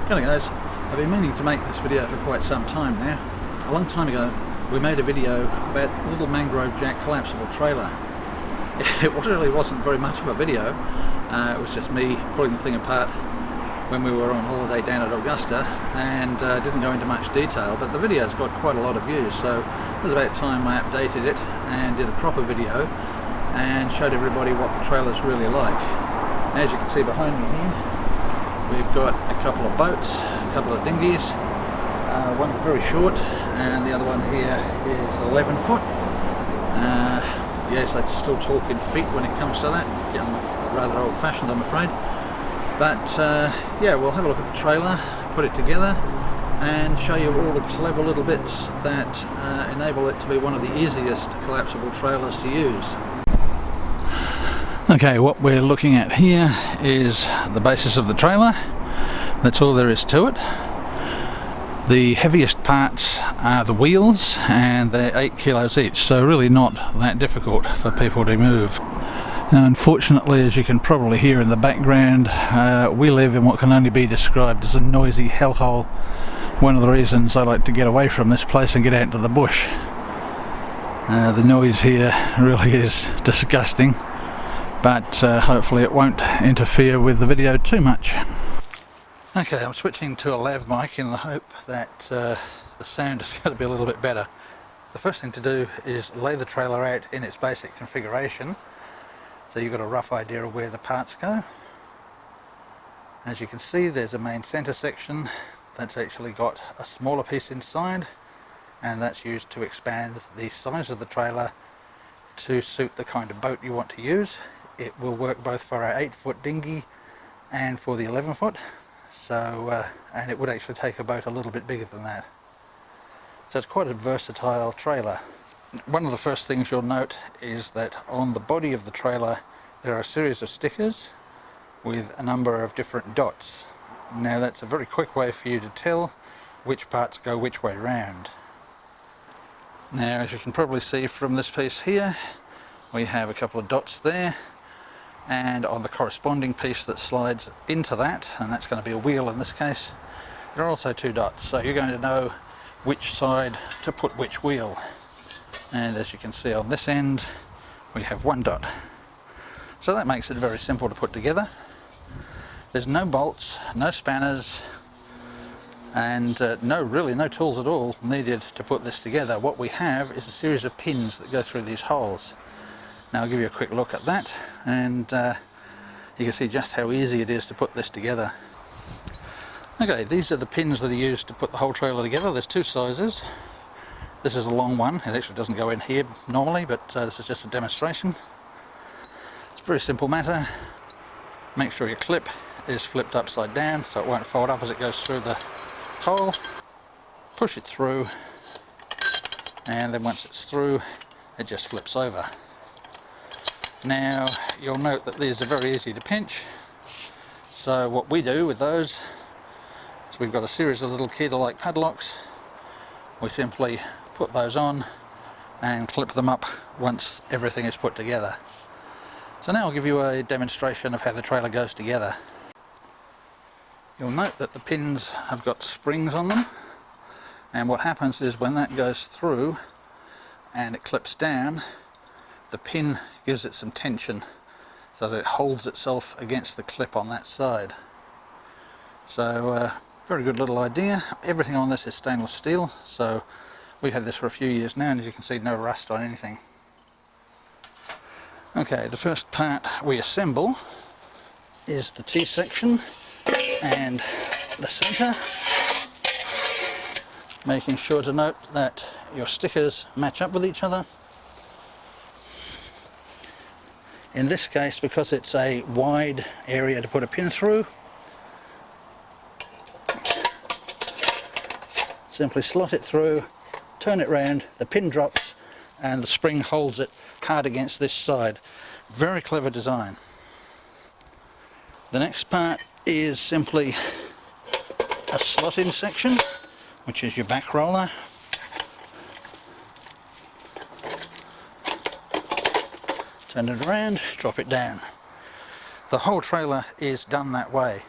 Hello guys, I've been meaning to make this video for quite some time now. A long time ago we made a video about the little Mangrove Jack collapsible trailer. It really wasn't very much of a video, it was just me pulling the thing apart when we were on holiday down at Augusta, and didn't go into much detail, but the video's got quite a lot of views, so it was about time I updated it and did a proper video and showed everybody what the trailer's really like. As you can see behind me here, we've got a couple of boats, a couple of dinghies. One's very short and the other one here is 11 foot. Yes, I still talk in feet when it comes to that. I'm rather old fashioned, I'm afraid. But yeah, we'll have a look at the trailer, put it together and show you all the clever little bits that enable it to be one of the easiest collapsible trailers to use. Okay, what we're looking at here is the basis of the trailer. That's all there is to it. The heaviest parts are the wheels, and they're 8 kilos each, so really not that difficult for people to move. Now, unfortunately, as you can probably hear in the background, we live in what can only be described as a noisy hellhole. One of the reasons I like to get away from this place and get out into the bush. The noise here really is disgusting, but hopefully it won't interfere with the video too much. Okay, I'm switching to a lav mic in the hope that the sound is going to be a little bit better. The first thing to do is lay the trailer out in its basic configuration, so you've got a rough idea of where the parts go. As you can see, there's a main centre section that's actually got a smaller piece inside, and that's used to expand the size of the trailer to suit the kind of boat you want to use. It will work both for our 8-foot dinghy and for the 11-foot. So, and it would actually take a boat a little bit bigger than that. So it's quite a versatile trailer. One of the first things you'll note is that on the body of the trailer there are a series of stickers with a number of different dots. Now that's a very quick way for you to tell which parts go which way round. Now, as you can probably see from this piece here, we have a couple of dots there, and on the corresponding piece that slides into that, and that's going to be a wheel in this case, there are also 2 dots, so you're going to know which side to put which wheel. And as you can see on this end we have 1 dot, so that makes it very simple to put together. There's no bolts, no spanners, and really no tools at all needed to put this together. What we have is a series of pins that go through these holes. Now I'll give you a quick look at that, and you can see just how easy it is to put this together. Okay, these are the pins that are used to put the whole trailer together. There's 2 sizes. This is a long one. It actually doesn't go in here normally, but this is just a demonstration. It's a very simple matter. Make sure your clip is flipped upside down so it won't fold up as it goes through the hole. Push it through, and then once it's through it just flips over. Now you'll note that these are very easy to pinch, so what we do with those is we've got a series of little key-like padlocks. We simply put those on and clip them up once everything is put together. So now I'll give you a demonstration of how the trailer goes together. You'll note that the pins have got springs on them, and what happens is when that goes through and it clips down, the pin gives it some tension so that it holds itself against the clip on that side. So very good little idea. Everything on this is stainless steel, so we've had this for a few years now, and as you can see, no rust on anything. Okay, the first part we assemble is the T-section and the centre, making sure to note that your stickers match up with each other. In this case, because it's a wide area to put a pin through, simply slot it through, turn it round, the pin drops and the spring holds it hard against this side. Very clever design. The next part is simply a slot-in section, which is your back roller. Turn it around, drop it down. The whole trailer is done that way.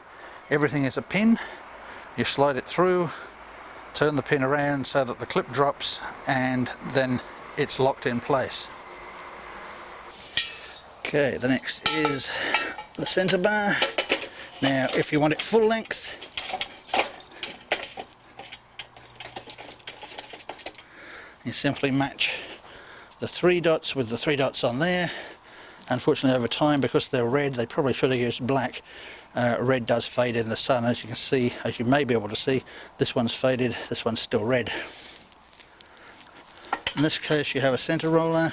Everything is a pin. You slide it through, turn the pin around so that the clip drops, and then it's locked in place. Okay, the next is the centre bar. Now if you want it full length, you simply match the 3 dots with the 3 dots on there. Unfortunately, over time, because they're red, they probably should have used black. Red does fade in the sun, as you can see, as you may be able to see. This one's faded, this one's still red. In this case, you have a centre roller.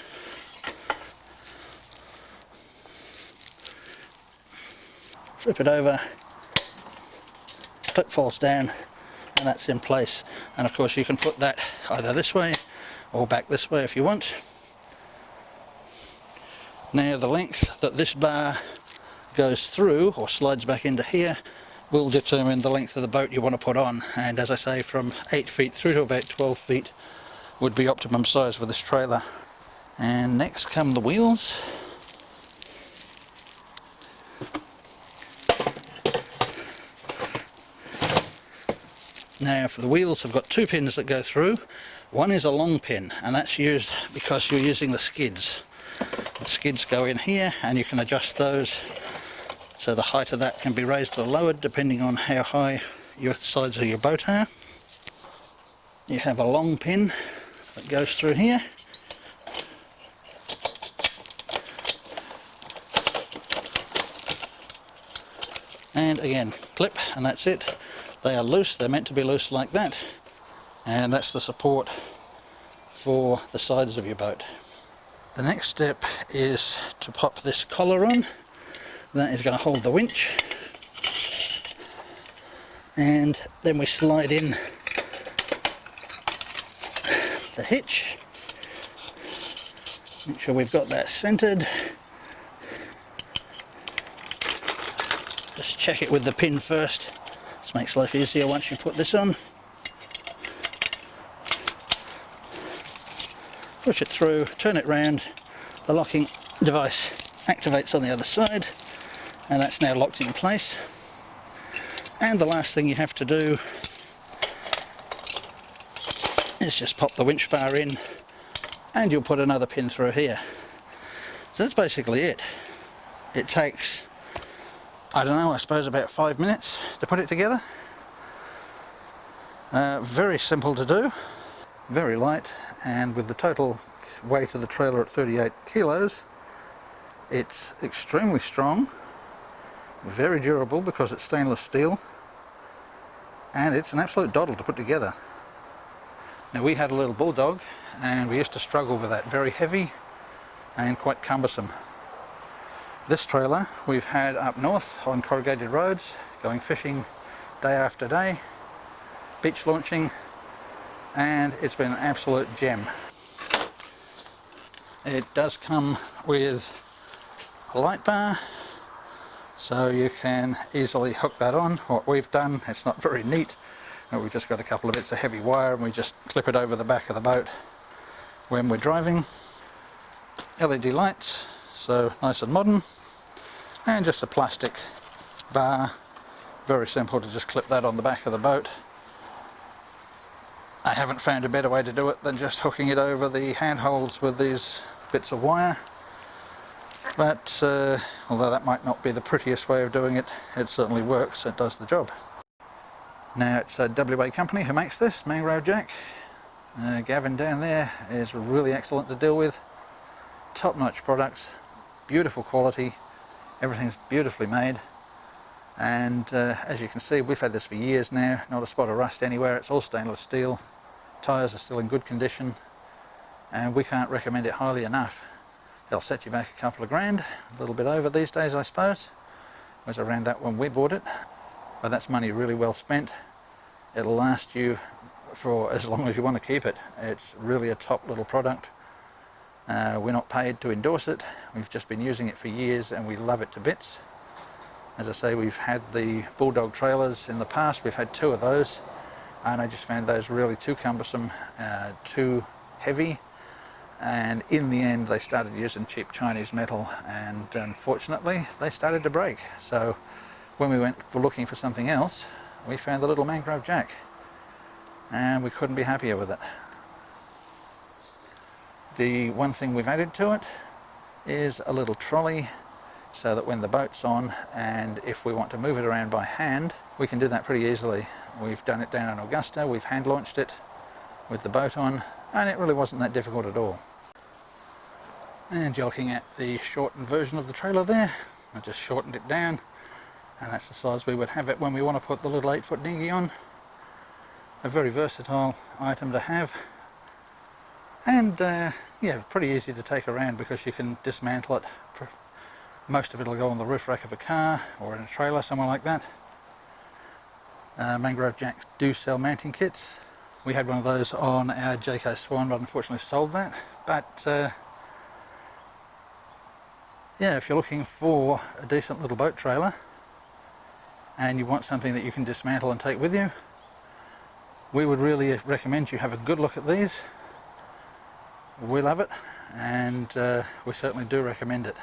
Flip it over, clip falls down, and that's in place. And of course you can put that either this way or back this way if you want. Now the length that this bar goes through or slides back into here will determine the length of the boat you want to put on, and as I say, from 8 feet through to about 12 feet would be optimum size for this trailer. And next come the wheels. Now for the wheels, I've got 2 pins that go through. One is a long pin, and that's used because you're using the skids. The skids go in here, and you can adjust those so the height of that can be raised or lowered depending on how high your sides of your boat are. You have a long pin that goes through here. And again, clip, and that's it. They are loose, they're meant to be loose like that. And that's the support for the sides of your boat. The next step is to pop this collar on. That is going to hold the winch. And then we slide in the hitch. Make sure we've got that centered. Just check it with the pin first. This makes life easier once you put this on. Push it through, turn it round, the locking device activates on the other side, and that's now locked in place. And the last thing you have to do is just pop the winch bar in, and you'll put another pin through here. So that's basically it. It takes, I don't know, I suppose about 5 minutes to put it together. Very simple to do, very light, and with the total weight of the trailer at 38 kilos, it's extremely strong, very durable because it's stainless steel, and it's an absolute doddle to put together. Now, we had a little bulldog and we used to struggle with that, very heavy and quite cumbersome. This trailer we've had up north on corrugated roads, going fishing day after day, beach launching, and it's been an absolute gem. It does come with a light bar, so you can easily hook that on. What we've done, it's not very neat, but we've just got a couple of bits of heavy wire and we just clip it over the back of the boat when we're driving. LED lights, so nice and modern, and just a plastic bar, very simple to just clip that on the back of the boat. I haven't found a better way to do it than just hooking it over the handholds with these bits of wire, but although that might not be the prettiest way of doing it, it certainly works, it does the job. Now, it's a WA company who makes this, Mangrove Jack. Gavin down there is really excellent to deal with. Top-notch products, beautiful quality, everything's beautifully made, and as you can see, we've had this for years now, not a spot of rust anywhere. It's all stainless steel, tyres are still in good condition, and we can't recommend it highly enough. It'll set you back a couple of grand, a little bit over these days I suppose. It was around that when we bought it, but that's money really well spent. It'll last you for as long as you want to keep it. It's really a top little product. We're not paid to endorse it, we've just been using it for years and we love it to bits. As I say, we've had the Bulldog trailers in the past, we've had 2 of those, and I just found those really too cumbersome, too heavy, and in the end they started using cheap Chinese metal, and unfortunately they started to break. So when we went for looking for something else, we found the little Mangrove Jack, and we couldn't be happier with it. The one thing we've added to it is a little trolley, so that when the boat's on and if we want to move it around by hand, we can do that pretty easily. We've done it down in Augusta, we've hand launched it with the boat on, and it really wasn't that difficult at all. And you're looking at the shortened version of the trailer there. I just shortened it down, and that's the size we would have it when we want to put the little 8-foot dinghy on. A very versatile item to have, and yeah, pretty easy to take around because you can dismantle it. Most of it will go on the roof rack of a car or in a trailer, somewhere like that. Mangrove Jacks do sell mounting kits. We had one of those on our Jayco Swan, but unfortunately sold that. But yeah, if you're looking for a decent little boat trailer and you want something that you can dismantle and take with you, we would really recommend you have a good look at these. We love it, and we certainly do recommend it.